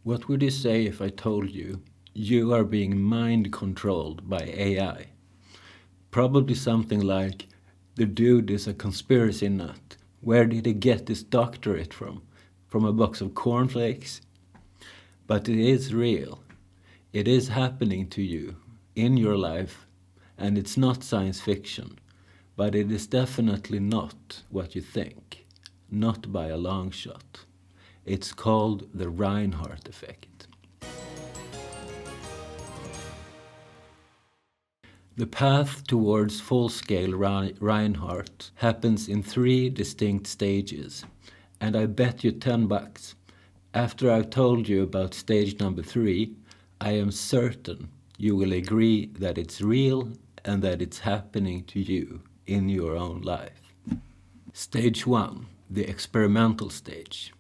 What would you say if I told you you are being mind controlled by AI? Probably something like, the dude is a conspiracy nut. Where did he get his doctorate from? From a box of cornflakes? But it is real. It is happening to you, in your life, and it's not science fiction. But it is definitely not what you think. Not by a long shot. It's called the Rhinehart effect. The path towards full-scale Rhinehart happens in 3 distinct stages, and I bet you $10. After I've told you about stage number 3, I am certain you will agree that it's real and that it's happening to you in your own life. Stage 1, the experimental stage.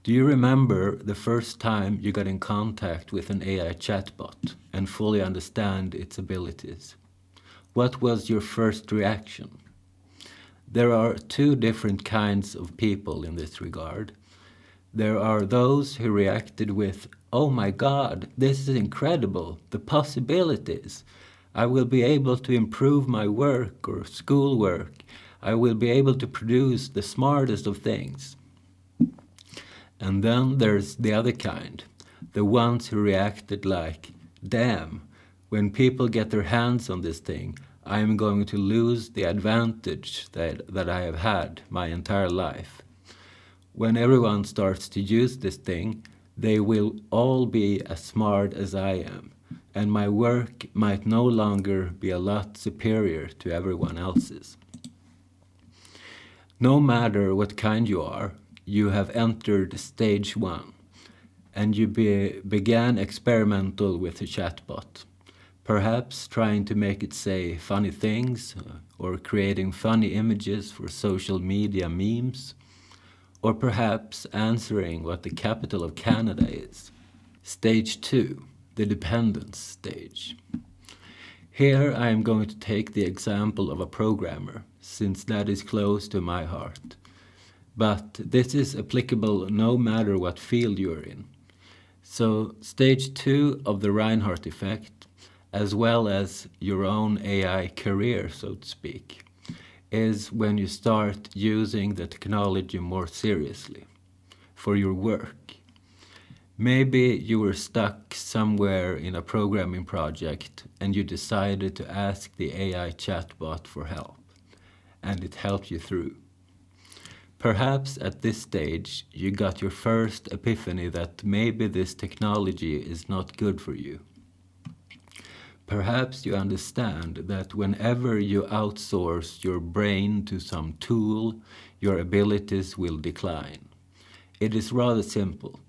Do you remember the first time you got in contact with an AI chatbot and fully understand its abilities? What was your first reaction? There are 2 different kinds of people in this regard. There are those who reacted with, "Oh my God, this is incredible, the possibilities. I will be able to improve my work or schoolwork. I will be able to produce the smartest of things." And then there's the other kind, the ones who reacted like, "Damn, when people get their hands on this thing, I'm going to lose the advantage that I have had my entire life. When everyone starts to use this thing, they will all be as smart as I am, and my work might no longer be a lot superior to everyone else's." No matter what kind you are, you have entered stage 1, and you began experimental with the chatbot. Perhaps trying to make it say funny things, or creating funny images for social media memes, or perhaps answering what the capital of Canada is. Stage 2, the dependence stage. Here I am going to take the example of a programmer, since that is close to my heart. But this is applicable no matter what field you're in. So stage 2 of the Rhinehart effect, as well as your own AI career, so to speak, is when you start using the technology more seriously for your work. Maybe you were stuck somewhere in a programming project and you decided to ask the AI chatbot for help, and it helped you through. Perhaps at this stage you got your first epiphany that maybe this technology is not good for you. Perhaps you understand that whenever you outsource your brain to some tool, your abilities will decline. It is rather simple.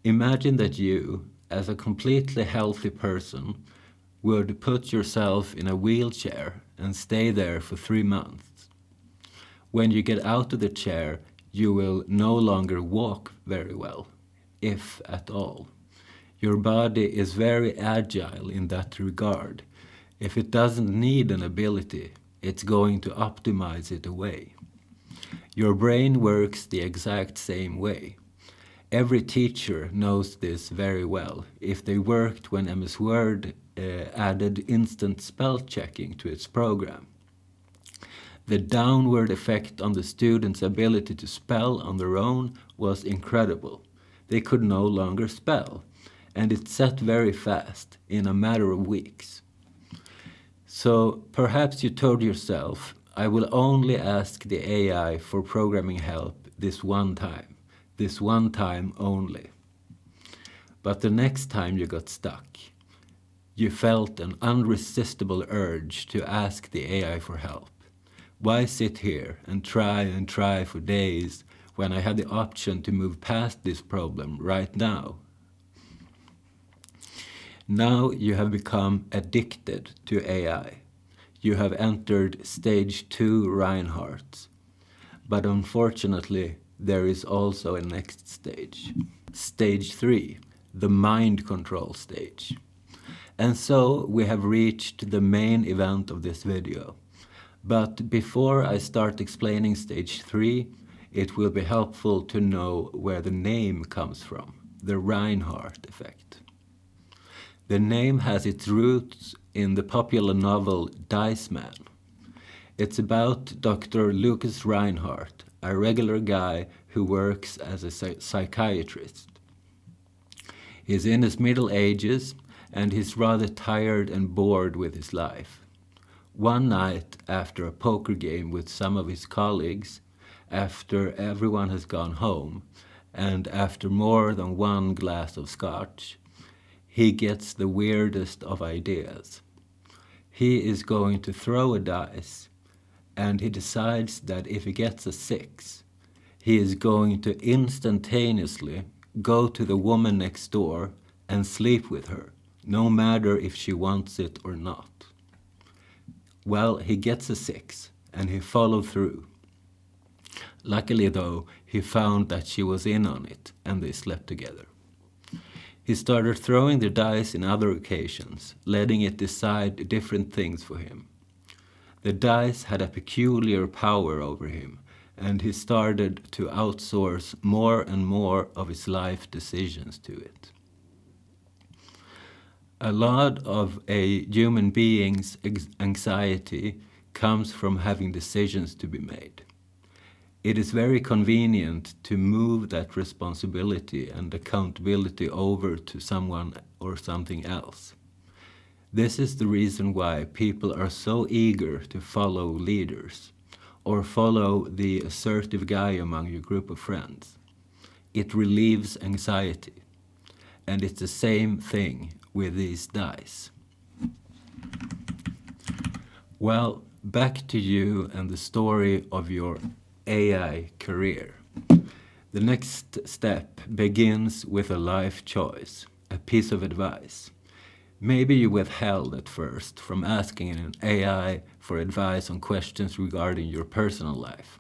Imagine that you, as a completely healthy person, would put yourself in a wheelchair and stay there for 3 months. When you get out of the chair, you will no longer walk very well, if at all. Your body is very agile in that regard. If it doesn't need an ability, it's going to optimize it away. Your brain works the exact same way. Every teacher knows this very well if they worked when MS Word added instant spell checking to its program. The downward effect on the students' ability to spell on their own was incredible. They could no longer spell, and it set very fast, in a matter of weeks. So perhaps you told yourself, I will only ask the AI for programming help this one time only. But the next time you got stuck, you felt an unresistible urge to ask the AI for help. Why sit here and try for days when I have the option to move past this problem right now? Now you have become addicted to AI. You have entered stage 2 Rhinehart. But unfortunately, there is also a next stage. Stage 3, the mind control stage. And so we have reached the main event of this video. But before I start explaining stage 3, it will be helpful to know where the name comes from. the Rhinehart effect. The name has its roots in the popular novel Dice Man. It's about Dr. Lucas Rhinehart, a regular guy who works as a psychiatrist. He's in his middle ages and he's rather tired and bored with his life. One night, after a poker game with some of his colleagues, after everyone has gone home, and after more than one glass of scotch, he gets the weirdest of ideas. He is going to throw a dice, and he decides that if he gets a 6, he is going to instantaneously go to the woman next door and sleep with her, no matter if she wants it or not. Well, he gets a 6, and he followed through. Luckily, though, he found that she was in on it, and they slept together. He started throwing the dice in other occasions, letting it decide different things for him. The dice had a peculiar power over him, and he started to outsource more and more of his life decisions to it. A lot of a human being's anxiety comes from having decisions to be made. It is very convenient to move that responsibility and accountability over to someone or something else. This is the reason why people are so eager to follow leaders or follow the assertive guy among your group of friends. It relieves anxiety. And it's the same thing with these dice. Well, back to you and the story of your AI career. The next step begins with a life choice, a piece of advice. Maybe you withheld at first from asking an AI for advice on questions regarding your personal life.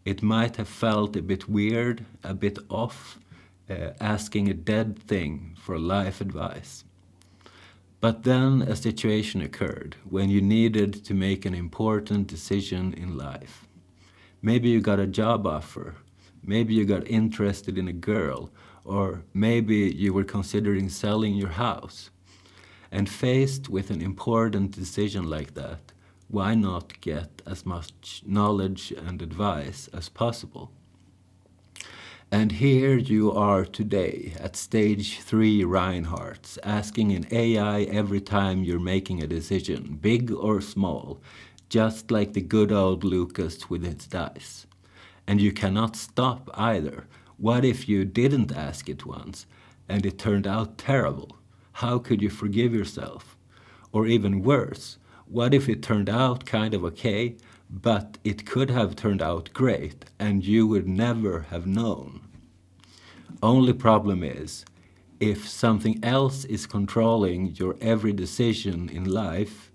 It might have felt a bit weird, a bit off, asking a dead thing for life advice. But then a situation occurred when you needed to make an important decision in life. Maybe you got a job offer, maybe you got interested in a girl, or maybe you were considering selling your house. And faced with an important decision like that, why not get as much knowledge and advice as possible? And here you are today at stage 3 Rhineharts, asking an AI every time you're making a decision, big or small, just like the good old Lucas with his dice. And you cannot stop either. What if you didn't ask it once and it turned out terrible? How could you forgive yourself? Or even worse, what if it turned out kind of okay, but it could have turned out great and you would never have known? Only problem is, if something else is controlling your every decision in life,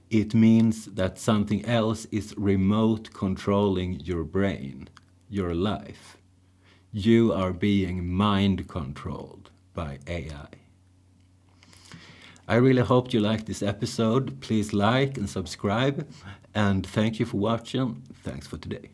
it means that something else is remote controlling your brain, your life. You are being mind controlled by AI. I really hope you liked this episode. Please like and subscribe, and thank you for watching. Thanks for today.